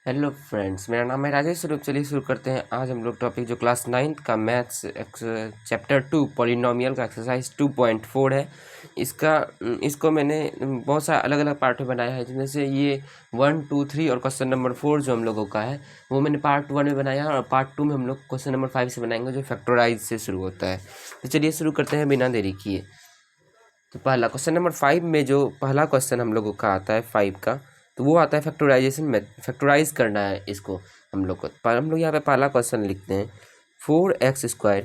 Hello friends, मेरा नाम है राजेश स्वरूप। चलिए शुरू करते हैं। आज हम लोग टॉपिक जो क्लास 9th का मैथ्स चैप्टर 2 पॉलिनोमियल का एक्सरसाइज 2.4 है। इसको मैंने बहुत सारा अलग अलग पार्ट में बनाया है, जिनमें से ये 1, 2, 3 और क्वेश्चन नंबर 4 जो हम लोगों का है वो मैंने पार्ट 1 में बनाया और पार्ट 2 में हम लोग क्वेश्चन नंबर 5 से बनाएंगे, जो फैक्टराइज से शुरू होता है। तो चलिए शुरू करते हैं बिना देरी किए। तो पहला क्वेश्चन नंबर 5 में जो पहला क्वेश्चन हम लोगों का आता है 5 का, तो वो आता है फैक्टराइजेशन में। फैक्टराइज करना है इसको हम लोग को। पर हम लोग यहाँ पे पहला क्वेश्चन लिखते हैं 4x²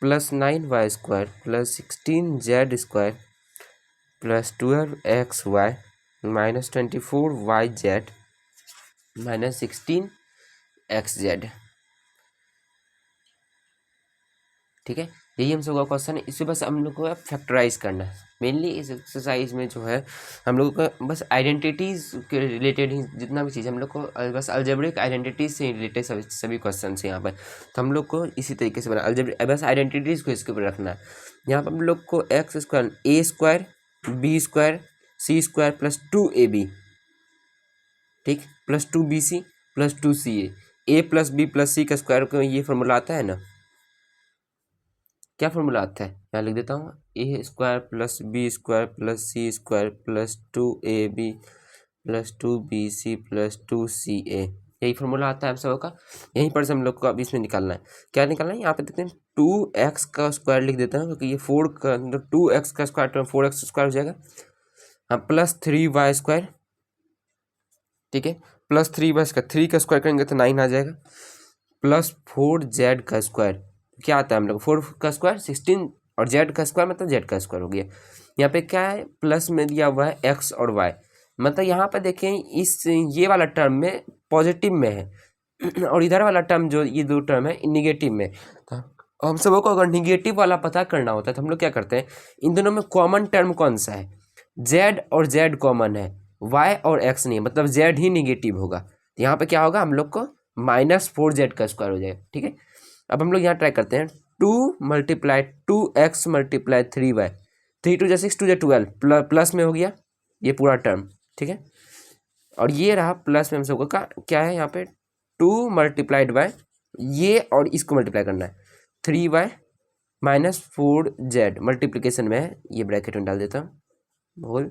plus 9y² plus 16z² plus 12xy minus 24yz minus 16xz। ठीक है, यही हम सब का क्वेश्चन है। इसे बस हम लोग को फैक्टराइज करना है। मेनली इस एक्सरसाइज में जो है हम लोग को बस आइडेंटिटीज़ के रिलेटेड ही जितना भी चीज़ हम लोग को बस अलजेब्रिक आइडेंटिटीज से रिलेटेड सभी क्वेश्चन है यहाँ पर। तो हम लोग को इसी तरीके से बना अलजेब्रिक बस आइडेंटिटीज़ को इसके ऊपर रखना है। यहाँ पर हम लोग को x² a² b² c² plus 2ab, ठीक, plus 2bc plus 2ca, a plus b plus c का स्क्वायर का ये फॉर्मूला आता है ना। क्या फॉर्मूला आता है, यहाँ लिख देता हूँ, a² plus b² plus c² plus 2ab plus 2bc plus 2ca, यही फॉर्मूला आता है हम सबका। यहीं पर से हम लोग को अब इसमें निकालना है। क्या निकालना है, यहाँ पे देखते हैं 2x का स्क्वायर लिख देता हूँ, क्योंकि ये 4 का 2x का स्क्वायर तो 4x स्क्वायर हो जाएगा। हाँ, प्लस 3y², ठीक है, प्लस 3y का 3 का स्क्वायर करेंगे तो 9 आ जाएगा, प्लस 4z का स्क्वायर। क्या आता है हम लोग 4 का स्क्वायर 16 और z का स्क्वायर मतलब z का स्क्वायर हो गया। यहाँ पे क्या है, प्लस में दिया हुआ है x और y, मतलब यहाँ पे देखें इस ये वाला टर्म में पॉजिटिव में है और इधर वाला टर्म जो ये दो टर्म है निगेटिव में। तो हम सबको को अगर निगेटिव वाला पता करना होता है तो हम लोग क्या करते हैं, इन दोनों में कॉमन टर्म कौन सा है, z और z कॉमन है, y और x नहीं, मतलब z ही निगेटिव होगा। तो यहाँ पे क्या होगा, हम लोग को -4z का स्क्वायर हो जाएगा। ठीक है, अब हम लोग यहाँ ट्राई करते हैं 2 multiply 2x multiply 3y, 3 2 6 2 12 plus में हो गया ये पूरा टर्म। ठीक है, और ये रहा प्लस में हम सबको का क्या है, यहाँ पे 2 मल्टीप्लाइड बाय ये और इसको मल्टीप्लाई करना है 3y माइनस 4z मल्टीप्लीकेशन में है, ये ब्रैकेट में डाल देता हूँ होल,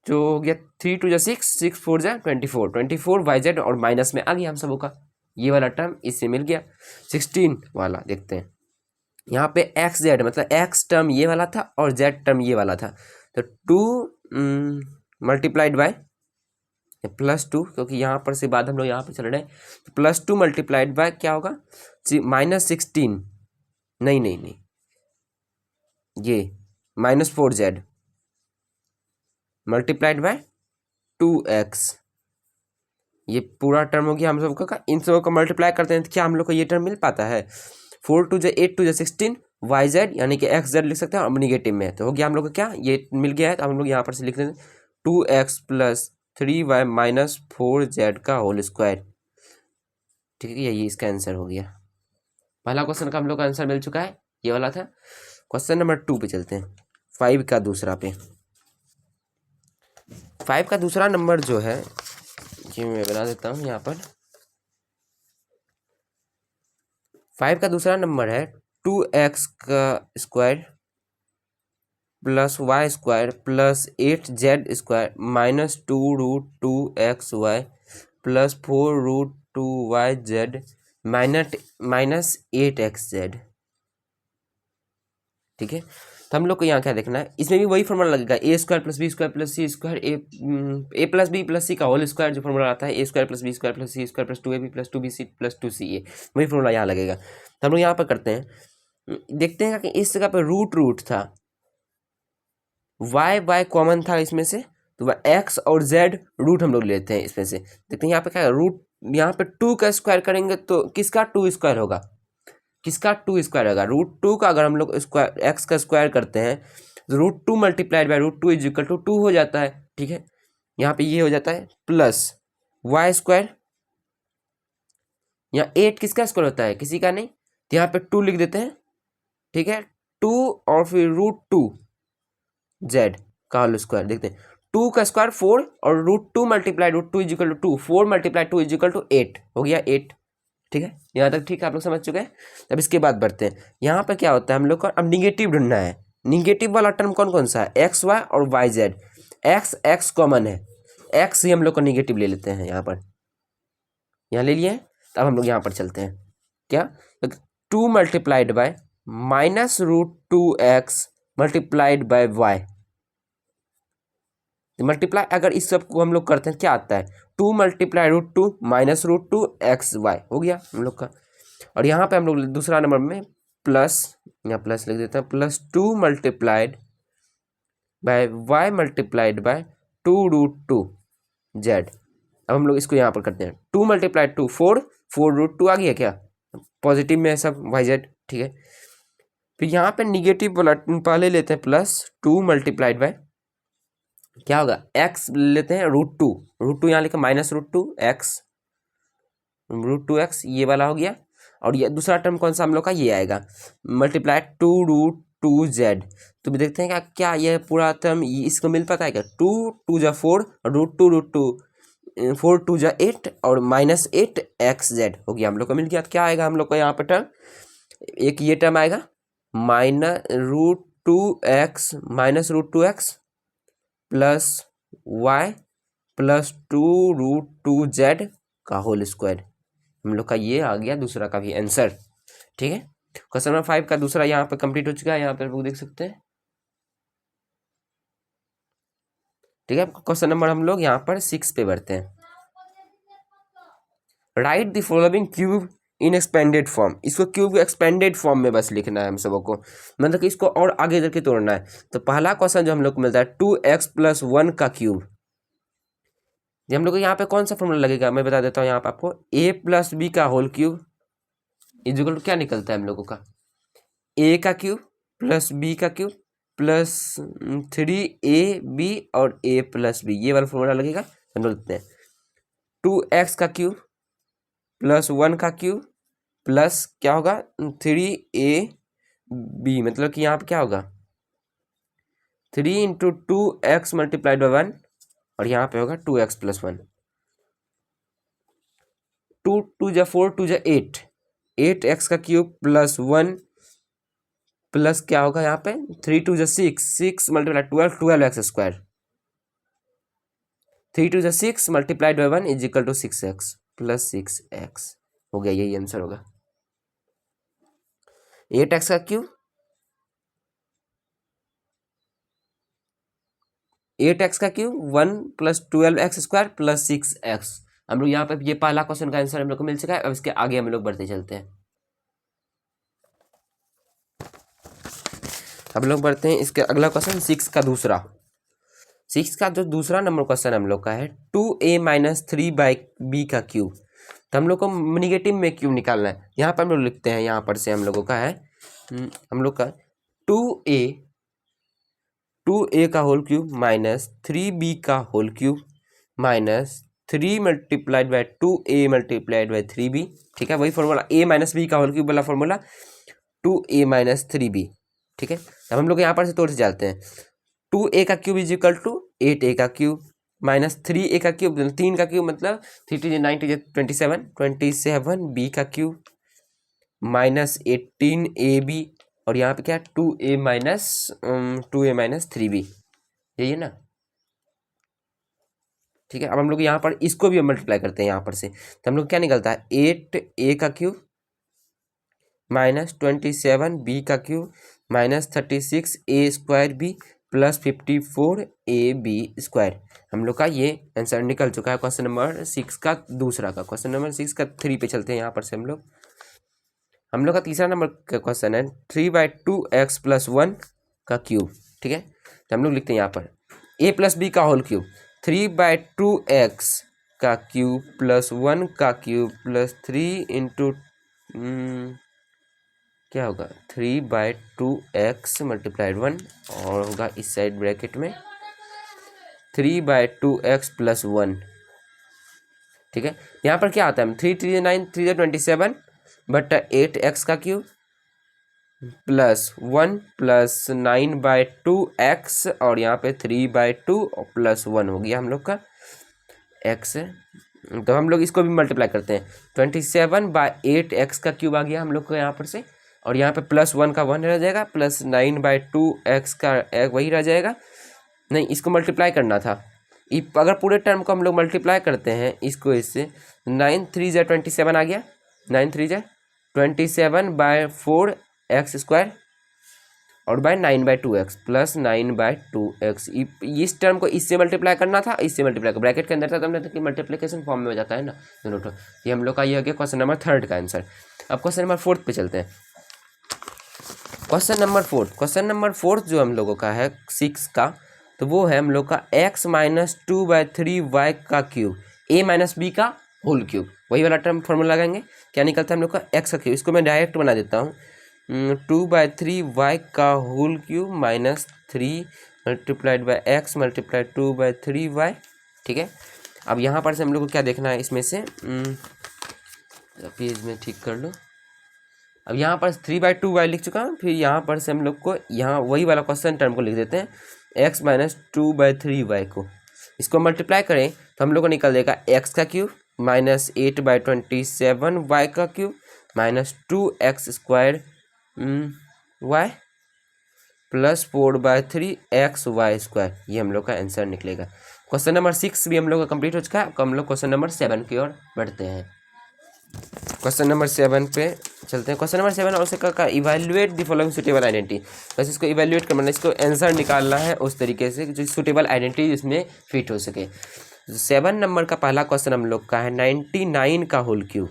जो हो गया 3 2 6 6 4 24 yz और माइनस में आ गया हम सबों का ये वाला टर्म, इससे मिल गया। 16 वाला देखते हैं, यहाँ पे एक्स जेड मतलब एक्स टर्म ये वाला था और जेड टर्म ये वाला था, तो 2 मल्टीप्लाइड बाय +2, क्योंकि यहाँ पर से बाद हम लोग यहाँ पे चल रहे हैं, तो +2 मल्टीप्लाइड बाय क्या होगा -16, नहीं ये -4z मल्टीप्लाइड बाय 2x, ये पूरा टर्म हो गया हम सबका का। इन सबको को मल्टीप्लाई करते हैं तो क्या हम लोग को ये टर्म मिल पाता है, 4 2 8 2 16 yz यानी कि xz लिख सकते हैं, अब निगेटिव में तो हो गया हम लोग को क्या ये मिल गया है। तो हम लोग यहाँ पर से लिख देते हैं 2x plus 3y minus 4z का होल स्क्वायर। ठीक है, यही इसका आंसर हो गया। पहला क्वेश्चन का हम लोग का आंसर मिल चुका है, ये वाला था। क्वेश्चन नंबर 2 पे चलते हैं, 5 का दूसरा पे। 5 का दूसरा नंबर जो है कि मैं बना देता हूँ यहाँ पर। 5 का दूसरा नंबर है 2x का square plus y² plus 8z² minus 2√2xy plus 4√2yz minus 8xz। ठीक है, तो हम लोग को यहाँ क्या देखना है, इसमें भी वही फॉर्मूला लगेगा a² plus b² plus c² a plus b plus c का होल स्क्वायर जो फॉर्मूला आता है a² plus b² plus c² plus 2ab plus 2bc plus 2ca, वही फॉर्मूला यहाँ लगेगा। तो हम लोग यहाँ पर करते हैं, देखते हैं कि इस जगह पर रूट था, y कॉमन था इसमें से, तो वह x और z रूट हम लोग लेते हैं इसमें से। देखते हैं यहाँ पे क्या है, रूट यहाँ पे 2 का स्क्वायर करेंगे तो किसका 2 स्क्वायर होगा, किसका 2 स्क्वायर होगा, √2 का अगर हम लोग स्क्वायर x का स्क्वायर करते हैं तो √2 multiplied by √2 is equal to 2 हो जाता है। ठीक है, यहाँ पे ये हो जाता है प्लस y², यहाँ 8 किसका स्क्वायर होता है, किसी का नहीं, तो यहाँ पे 2 लिख देते हैं। ठीक है, 2 और फिर √2 z का होल स्क्वायर, देखते हैं 2 का स्क्वायर 4 और √2 multiply √2 is equal to 2, 4 multiply 2 is equal to 8 हो गया 8। ठीक है, यहाँ तक ठीक है, आप लोग समझ चुके हैं। अब इसके बाद बढ़ते हैं, यहाँ पर क्या होता है हम लोग को अब निगेटिव ढूंढना है। निगेटिव वाला टर्म कौन कौन सा है, एक्स वाई और वाई जेड। एक्स कॉमन है, एक्स ही हम लोग को निगेटिव ले लेते हैं, यहाँ पर यहाँ ले लिए। तब हम लोग यहाँ पर चलते हैं, क्या 2 multiplied by -√2x multiplied by y. Multiply अगर इस सब को हम लोग करते हैं क्या आता है, 2 मल्टीप्लाई √2 -√2xy हो गया हम लोग का। और यहाँ पे हम लोग दूसरा नंबर में प्लस, यहाँ प्लस लिख देते हैं, +2 multiplied bye y multiplied by 2√2z। अब हम लोग इसको यहाँ पर करते हैं, 2 मल्टीप्लाइड 2 4 4√2 आ गया क्या, पॉजिटिव में है सब yz। ठीक है, फिर यहाँ पे निगेटिव वाला पहले लेते हैं, +2 मल्टीप्लाइड बाय क्या होगा, x लेते हैं √2 यहाँ लिखा -√2x √2x ये वाला हो गया। और ये दूसरा टर्म कौन सा हम लोग का, ये आएगा मल्टीप्लाई 2√2z। तो भी देखते हैं क्या क्या ये पूरा टर्म इसको मिल पाता है क्या, 2 2 जा 4 √2 4 2 जा 8 और -8xz हो गया हम लोग को मिल गया। तो क्या आएगा हम लोग को यहाँ पर टर्म, एक ये टर्म आएगा -√2x plus y plus 2√2z का होल स्क्वायर। हम लोग का ये आ गया दूसरा का भी आंसर। ठीक है, क्वेश्चन नंबर 5 का दूसरा यहाँ पर कंप्लीट हो चुका है, यहाँ पर देख सकते हैं। ठीक है, क्वेश्चन नंबर हम लोग यहाँ पर 6 पे बढ़ते हैं। Right the following cube in expanded form. इसको क्यूब एक्सपेंडेड फॉर्म में बस लिखना है हम सबों को, मतलब कि इसको और आगे करके तोड़ना है। तो पहला क्वेश्चन जो हम लोग को मिलता है 2x + 1 का क्यूब। हम लोग को यहाँ पे कौन सा फॉर्मूला लगेगा मैं बता देता हूँ यहाँ पे आपको, a + b का होल क्यूब इक्वल टू क्या निकलता है हम लोगों का, a का क्यूब प्लस b का क्यूब प्लस 3ab और a + b, ये वाला फॉर्मूला लगेगा। हम लोग लिखते हैं 2x का क्यूब प्लस 1 का क्यूब प्लस क्या होगा 3ab, मतलब कि यहाँ पे क्या होगा 3 × 2x मल्टीप्लाइड बाय 1 और यहाँ पे होगा 2x + 1। 2 2 जा 4 2 जा 8 8x का क्यूब प्लस 1 प्लस क्या होगा यहाँ पे 3 2 जा 6 6 मल्टीप्लाई 12 12x स्क्वायर 3 2 जा 6 multiplied by 1 is equal to 6x plus 6x हो गया, यही आंसर होगा। 8x का क्यूब 8x का cube 1 + 12x square plus 6x। हम लोग यहाँ पे ये पहला क्वेश्चन का आंसर हम लोग को मिल चुका है। अब इसके आगे हम लोग बढ़ते चलते हैं। अब लोग बढ़ते हैं इसके अगला क्वेश्चन 6 का दूसरा। 6 का जो दूसरा नंबर क्वेश्चन हम लोग का है 2a - 3b का क्यूब। तो हम लोग को निगेटिव में क्यूब निकालना है। यहाँ पर हम लोग लिखते हैं, यहाँ पर से हम लोगों का है हम लोग का 2a का होल क्यूब -3b का whole cube -3 multiplied by 2a multiplied by 3b। ठीक है, वही फॉर्मूला a - b का होल क्यूब वाला फॉर्मूला 2a - 3b। ठीक है, अब हम लोग यहाँ पर से तोड़ से जाते हैं। 2a का cube is equal to 8a का क्यूब -3a का क्यूब 3 का क्यूब मतलब 3 × 9 = 27 27b का क्यूब -18ab और यहाँ पे क्या 2a - 3b, यही है ना। ठीक है, अब हम लोग यहाँ पर इसको भी मल्टीप्लाई करते हैं यहाँ पर से। तो हम लोग क्या निकलता है 8a का क्यूब -27b का cube -36a square b plus 54ab square. हम लोग का ये आंसर निकल चुका है क्वेश्चन नंबर 6 का दूसरा का। क्वेश्चन नंबर 6 का 3 पे चलते हैं यहाँ पर से हम लोग का तीसरा नंबर का क्वेश्चन है 3/2x + 1 का क्यूब। ठीक है, तो हम लोग लिखते हैं यहाँ पर a + b का होल क्यूब 3/2x का क्यूब प्लस 1 का क्यूब प्लस 3 × क्या होगा 3/2x मल्टीप्लाइड 1 और होगा इस साइड ब्रैकेट में 3/2x + 1। ठीक है, यहाँ पर क्या आता है 3 3 9 3 27 बटा 8x का क्यूब प्लस 1 प्लस 9/2x और यहाँ पे 3/2 और प्लस 1 हो गया हम लोग का x। तो हम लोग इसको भी मल्टीप्लाई करते हैं, 27/8x का क्यूब आ गया हम लोग को यहाँ पर से, और यहाँ पे प्लस 1 का 1 रह जाएगा, प्लस 9/2x का वही रह जाएगा। नहीं, इसको मल्टीप्लाई करना था, अगर पूरे टर्म को हम लोग मल्टीप्लाई करते हैं इसको इससे, 9 3 जा 27 आ गया, 9 3 जा 27/4x² और बाय 9/2x प्लस 9/2x। इस टर्म को इससे मल्टीप्लाई करना था, इससे मल्टीप्लाई कर ब्रैकेट के अंदर था, तो हमने तो मल्टीप्लिकेशन फॉर्म में हो जाता है ना दोनों तो। ये हम लोग का ये हो गया क्वेश्चन नंबर 3 का आंसर। अब क्वेश्चन नंबर 4 पे चलते हैं। क्वेश्चन नंबर 4 जो हम लोगों का है 6 का, तो वो है हम लोग का x - 2/3y का क्यूब a - b का होल क्यूब। वही वाला टर्म फॉर्मूला लगाएंगे, क्या निकलता है हम लोग का x का क्यूब। इसको मैं डायरेक्ट बना देता हूँ, 2/3y का whole cube minus 3 multiplied by x multiplied 2/3y। ठीक है, अब यहाँ पर से हम लोग को क्या देखना है इसमें से, पेज में ठीक कर लो। अब यहाँ पर 3/2y लिख चुका हूँ, फिर यहाँ पर से हम लोग को यहाँ वही वाला क्वेश्चन टर्म को लिख देते हैं, x - 2/3y को। इसको मल्टीप्लाई करें तो हम लोग को निकल देगा x का क्यूब माइनस 8/27y का cube minus 2x² y plus 4/3xy²। ये हम लोग का आंसर निकलेगा। क्वेश्चन नंबर 6 भी हम लोग का कंप्लीट हो चुका है। अब हम लोग क्वेश्चन नंबर 7 की ओर बढ़ते हैं। क्वेश्चन नंबर 7 पे चलते हैं। क्वेश्चन नंबर 7 और उसका का evaluate the following suitable identity. बस इसको इवैल्यूएट करना है, इसको आंसर निकालना है उस तरीके से जो सुटेबल आइडेंटिटी जिसमें फिट हो सके। 7 नंबर का पहला क्वेश्चन हम लोग का है 99 का होल क्यूब।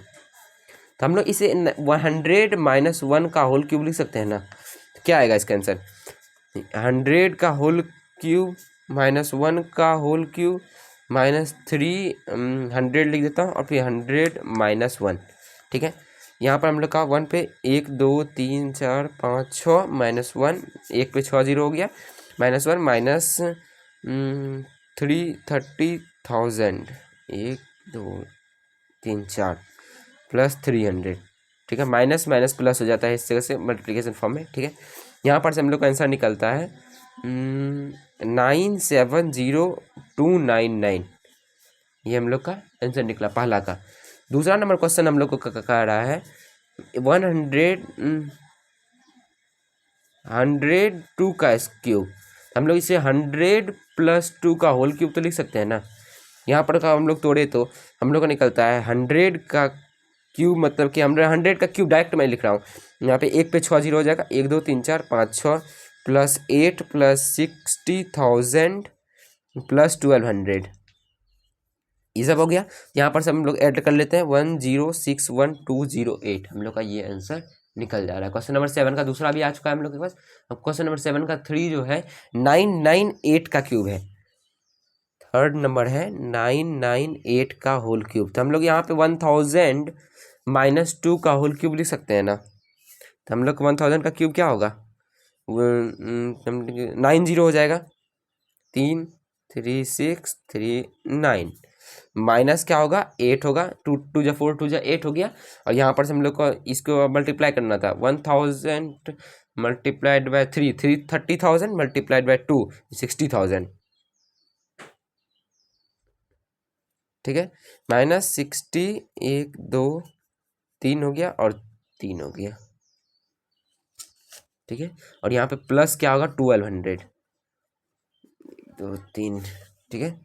तो हम लोग इसे 100 - 1 का होल क्यूब लिख सकते हैं ना। तो क्या आएगा इसका आंसर, 100 का होल क्यूब माइनस 1 का होल क्यूब माइनस 300 लिख देता हूँ और फिर 100 - 1। ठीक है, यहाँ पर हम लोग का 1 पे 1 2 3 4 5 6 माइनस 1, 1 पे 6 0 हो गया, माइनस 1 माइनस 330,000 1 2 3 4 प्लस 300। ठीक है, माइनस माइनस प्लस हो जाता है इस जगह से मल्टीप्लिकेशन फॉर्म में। ठीक है, यहाँ पर से हम लोग का आंसर निकलता है 970,299। ये हम लोग का आंसर निकला पहला का। दूसरा नंबर क्वेश्चन हम लोग को कह रहा है 102 का क्यूब। हम लोग इसे 100 + 2 का होल क्यूब तो लिख सकते हैं ना। यहाँ पर का हम लोग तोड़े तो हम लोग का निकलता है 100 का क्यूब, मतलब कि 100 का क्यूब डायरेक्ट मैं लिख रहा हूँ। यहाँ पे 1 पे 6 0 हो जाएगा, 1 2 3 4 5 6 प्लस 8 प्लस 60,000 प्लस 1200। ये सब हो गया। यहाँ पर से हम लोग ऐड कर लेते हैं 1061208। हम लोग का ये आंसर निकल जा रहा है। क्वेश्चन नंबर 7 का दूसरा भी आ चुका है हम लोग के पास। अब क्वेश्चन नंबर 7 का 3 जो है 998 का क्यूब है। थर्ड नंबर है 998 का होल क्यूब। तो हम लोग यहाँ पे 1000 - 2 का होल क्यूब लिख सकते हैं ना। तो हम लोग 1000 का क्यूब क्या होगा, 90 हो जाएगा, 3 3 6 3 9 माइनस क्या होगा 8 होगा, 2 2 जा 4 2 जा 8 हो गया। और यहाँ पर से हम लोग को इसको मल्टीप्लाई करना था, 1000 मल्टीप्लाइड बाय 3 30,000 मल्टीप्लाइड बाय 2 60,000। ठीक है, माइनस 60 1 2 3 हो गया और 3 हो गया। ठीक है, और यहाँ पे प्लस क्या होगा 1200 2 3। ठीक है,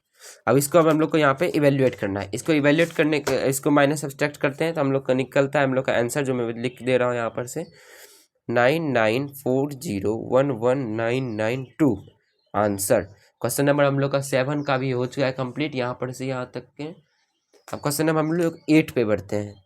अब इसको अब हम लोग को यहाँ पे इवेल्युएट करना है। इसको इवेल्युएट करने इसको माइनस सब्सट्रैक्ट करते हैं तो हम लोग का निकलता है हम लोग का आंसर, जो मैं लिख दे रहा हूँ यहाँ पर से 9940119992 आंसर। क्वेश्चन नंबर हम लोग का 7 का भी हो चुका है कंप्लीट यहाँ पर से यहाँ तक के। अब क्वेश्चन नंबर हम लोग 8 पे बढ़ते हैं।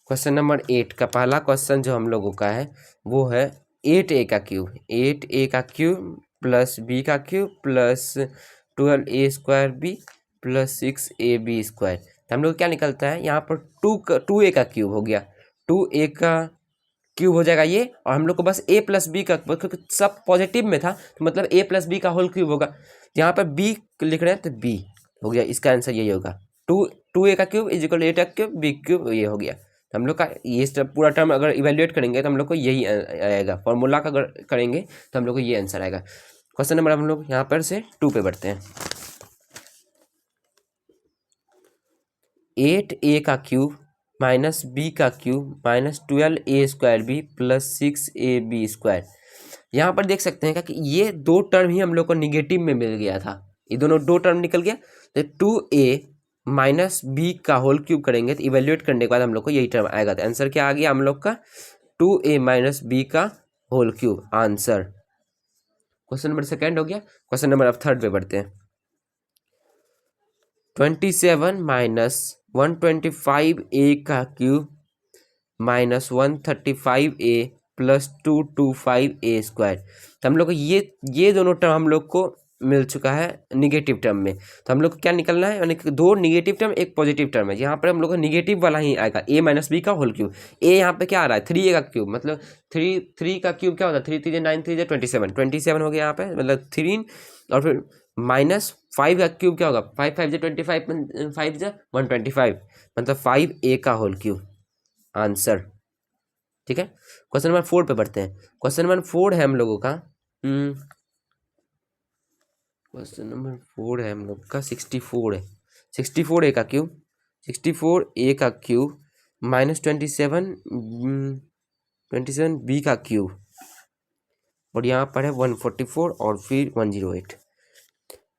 क्वेश्चन नंबर 8 का पहला क्वेश्चन जो हम लोगों का है वो है 8a का क्यूब, 8a का क्यूब प्लस b का cube plus 12a² b plus 6ab²। तो हम लोग क्या निकलता है यहाँ पर 2a का क्यूब हो गया, 2a का क्यूब हो जाएगा ये, और हम लोग को बस a + b का, सब पॉजिटिव में था तो मतलब a + b का होल क्यूब होगा। यहाँ पर b लिख रहे हैं तो b हो गया, इसका आंसर यही होगा 2a का क्यूब = a का क्यूब b क्यूब, ये हो गया। हम लोग का ये पूरा टर्म अगर इवेल्युएट करेंगे तो हम लोग को यही आएगा, फॉर्मूला का अगर करेंगे तो हम लोग को ये आंसर आएगा। क्वेश्चन नंबर हम लोग यहाँ पर से 2 पे बढ़ते हैं। 8a का क्यूब माइनस बी का cube minus 12a² plus 6ab²। यहाँ पर देख सकते हैं कि ये दो टर्म ही हम लोग को निगेटिव में मिल गया था, ये दोनों दो टर्म निकल गया। तो 2a माइनस बी का होल क्यूब करेंगे तो इवेल्युएट करने के बाद हम लोग को यही टर्म आएगा। तो आंसर क्या आ गया हम लोग का 2a माइनस बी का whole cube answer. Question number second हो गया। क्वेश्चन नंबर अब थर्ड पे बढ़ते हैं। 27 माइनस 125a का cube minus 135a plus 225a²। तो हम लोग को ये दोनों टर्म हम लोग को मिल चुका है निगेटिव टर्म में। तो हम लोग को क्या निकलना है, यानी कि दो निगेटिव टर्म एक पॉजिटिव टर्म है। यहाँ पर हम लोग को निगेटिव वाला ही आएगा, a माइनस बी का होल क्यूब। a यहाँ पे क्या आ रहा है 3a का क्यूब, मतलब 3 का क्यूब क्या होता है 3 3 9 3 27 हो गया यहाँ पे, मतलब 3। और फिर माइनस 5 का क्यूब क्या होगा 5 5 25 5 125, मतलब 5a का होल क्यूब आंसर। ठीक है, क्वेश्चन नंबर 4 पे बढ़ते हैं। क्वेश्चन नंबर 4 है हम लोगों का क्वेश्चन नंबर 4 है हम लोग का 64 है। 64a का क्यूब 64a का क्यूब माइनस 27b का क्यूब, और यहाँ पर है 144 और फिर 108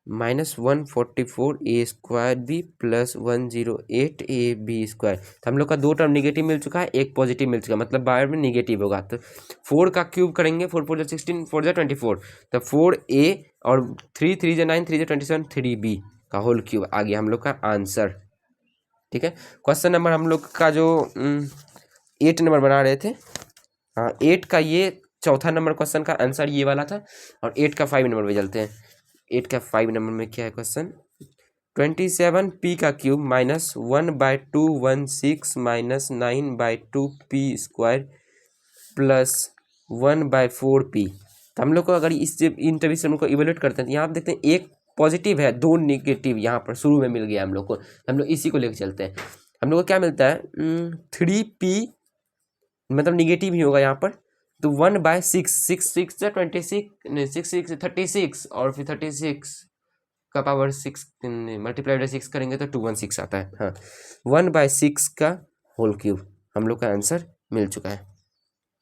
माइनस 144a² प्लस 108ab²। तो हम लोग का दो टर्म निगेटिव मिल चुका है, एक पॉजिटिव मिल चुका है, मतलब बाहर में निगेटिव होगा। तो 4 का क्यूब करेंगे 4 4 16 4 24, तो 4a और 3 3 9 3 27 3b का होल क्यूब आ गया हम लोग का आंसर। ठीक है, क्वेश्चन नंबर हम लोग का जो 8 नंबर बना रहे थे, हाँ 8 का ये चौथा नंबर क्वेश्चन का आंसर ये वाला था। और 8 का 5 नंबर पे चलते हैं। 8 का 5 नंबर में क्या है क्वेश्चन, 27p का cube minus 1/216 minus 9/2p² plus 1/4p। तो हम लोग को अगर इस इन सभी से हम लोग को इवेल्युएट करते हैं तो यहाँ आप देखते हैं एक पॉजिटिव है, दो नेगेटिव यहाँ पर शुरू में मिल गया हम लोग को। हम लोग इसी को लेकर चलते हैं। हम लोग को क्या मिलता है 3p, मतलब निगेटिव ही होगा यहाँ पर। तो 1/6 6 6 26 नहीं 6 6 36 और फिर 36 का पावर 6 मल्टीप्लाई बाई 6 करेंगे तो 216 आता है। हाँ 1/6 का होल क्यूब हम लोग का आंसर मिल चुका है।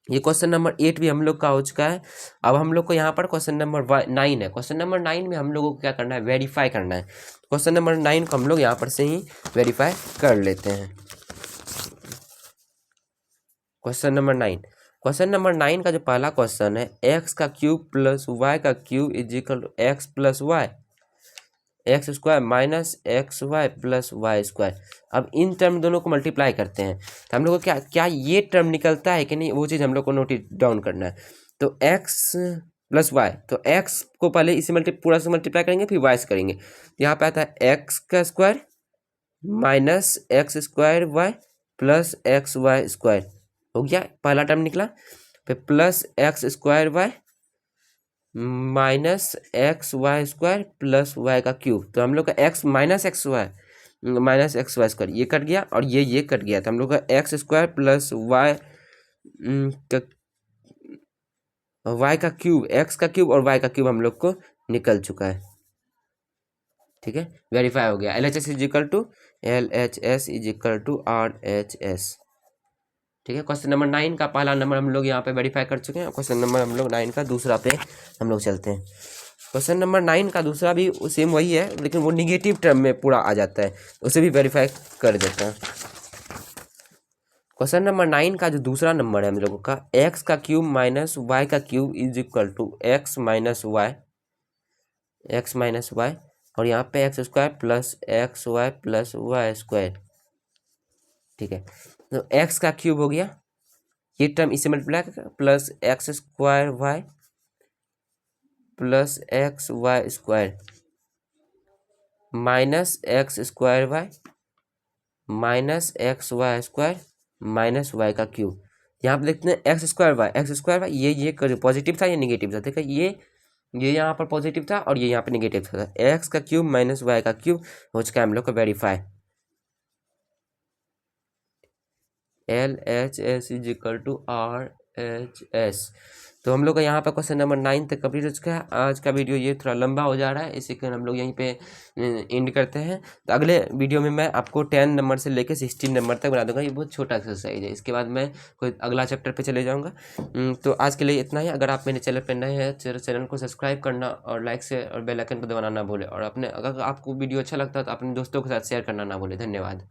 ये क्वेश्चन नंबर 8 भी हम लोग का हो चुका है। अब हम लोग को यहाँ पर क्वेश्चन नंबर 9 है। क्वेश्चन नंबर 9 में हम लोगों को क्या करना है, वेरीफाई करना है। क्वेश्चन नंबर 9 को हम लोग यहाँ पर से ही वेरीफाई कर लेते हैं। क्वेश्चन नंबर 9 का जो पहला क्वेश्चन है, एक्स का क्यूब प्लस वाई का cube is equal to x plus y x² minus XY plus y²। अब इन टर्म दोनों को मल्टीप्लाई करते हैं तो हम लोग को क्या ये टर्म निकलता है कि नहीं, वो चीज़ हम लोग को नोट डाउन करना है। तो x प्लस वाई, तो x को पहले इसे पूरा से मल्टीप्लाई करेंगे फिर y से करेंगे। यहाँ पे आता है x² minus x² y plus XY² हो गया, पहला टर्म निकला। फिर plus x² y minus XY² plus y का क्यूब। तो हम लोग का x माइनस XY² ये कट गया और ये कट गया। तो हम लोग का x² प्लस y का क्यूब, x का क्यूब और y का क्यूब हम लोग को निकल चुका है। ठीक है, वेरीफाई हो गया। LHS is equal to RHS। ठीक है, क्वेश्चन नंबर 9 का पहला नंबर हम लोग यहाँ पे वेरीफाई कर चुके हैं। क्वेश्चन नंबर हम लोग 9 का दूसरा पे हम लोग चलते हैं। क्वेश्चन नंबर 9 का दूसरा भी सेम वही है, लेकिन वो निगेटिव टर्म में पूरा आ जाता है, उसे भी वेरीफाई कर देता है। क्वेश्चन नंबर 9 का जो दूसरा नंबर है हम लोगों का, एक्स का क्यूब माइनस वाई का cube is equal to x minus y और यहाँ पे x² plus XY plus y²। ठीक है, तो x का क्यूब हो गया, ये टर्म इसे multiply plus x² y plus XY² minus x² y minus XY² minus y का क्यूब। यहाँ पे देखते हैं x² y ये पॉजिटिव था, ये निगेटिव था। ठीक है, ये यहाँ पर पॉजिटिव था और ये यहाँ पे निगेटिव था। x का क्यूब माइनस y का क्यूब हो चुका है हम लोग का verify. LHS is equal to RHS। तो हम लोग का यहाँ पर क्वेश्चन नंबर 9 तक कंप्लीट हो चुका है। आज का वीडियो ये थोड़ा लंबा हो जा रहा है, इसी कारण हम लोग यहीं पे एंड करते हैं। तो अगले वीडियो में मैं आपको 10 नंबर से लेकर 16 नंबर तक बना दूंगा। ये बहुत छोटा एक्सरसाइज है, इसके बाद मैं कोई अगला चैप्टर पे चले जाऊँगा। तो आज के लिए इतना ही। अगर आप मेरे चैनल पर नए हैं, चैनल को सब्सक्राइब करना और लाइक से और बेल आइकन को दबाना ना भूलें। और अपने अगर आपको वीडियो अच्छा लगता है तो अपने दोस्तों के साथ शेयर करना ना भूलें। धन्यवाद।